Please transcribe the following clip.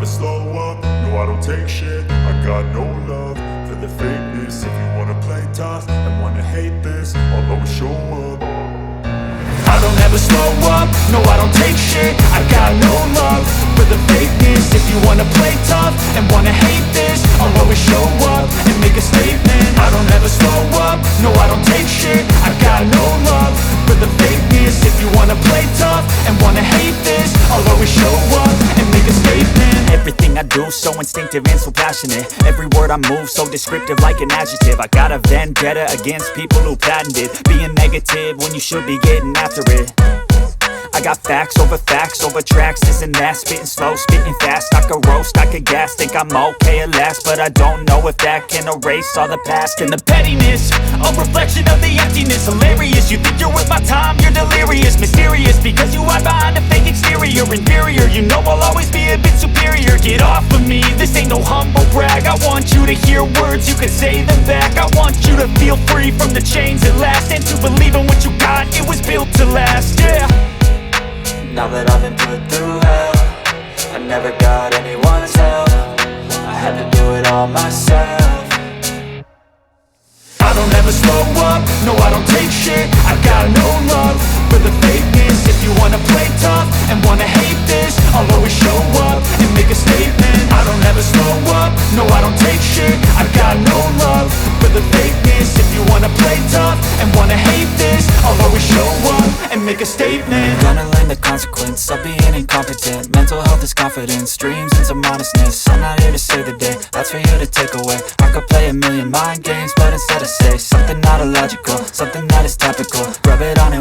slow up, no I don't take shit. I got no love for the fakeness. If you wanna play tough and wanna hate this, I'll always show up. I don't ever slow up, no I don't take shit. I got no love for the fakeness. If you wanna play tough and wanna hate this, I'll always show up and make a statement. I don't ever slow up, no I don't take shit. I got no love for the fakeness. If you wanna play tough and wanna hate this, I'll always show up and make a statement. Everything I do so instinctive and so passionate. Every word I move so descriptive like an adjective. I got a vendetta against people who patented being negative when you should be getting after it. I got facts over tracks, this and that. Spitting slow, spitting fast. I could roast, I could gas. Think I'm okay at last, but I don't know if that can erase all the past. And the pettiness, a reflection of the emptiness. Hilarious, you think you're worth my time, you're delirious. Mysterious, because you hide behind a fake exterior. Inferior, you know I'll always be a bit superior. Get off of me, this ain't no humble brag. I want you to hear words, you can say them back. I want you to feel free from the chains at last, and to believe in what you got, it was built to last, yeah. Now that I've been put through hell, I never got anyone's help. I had to do it all myself. I don't ever slow up, no I don't take shit. I got no love for the fakeness. If you wanna play tough and wanna hate this, I'll always show up and make a statement. I don't ever slow up, no I don't take shit. I got no love for the fakeness. If you wanna play tough and wanna hate this, I'll always show up and make a statement. Gonna learn the consequence of being incompetent. Mental health is confidence, dreams and some honestness. I'm not here to save the day, that's for you to take away. I could play a million mind games, but instead I say something not illogical, something that is topical. Rub it on it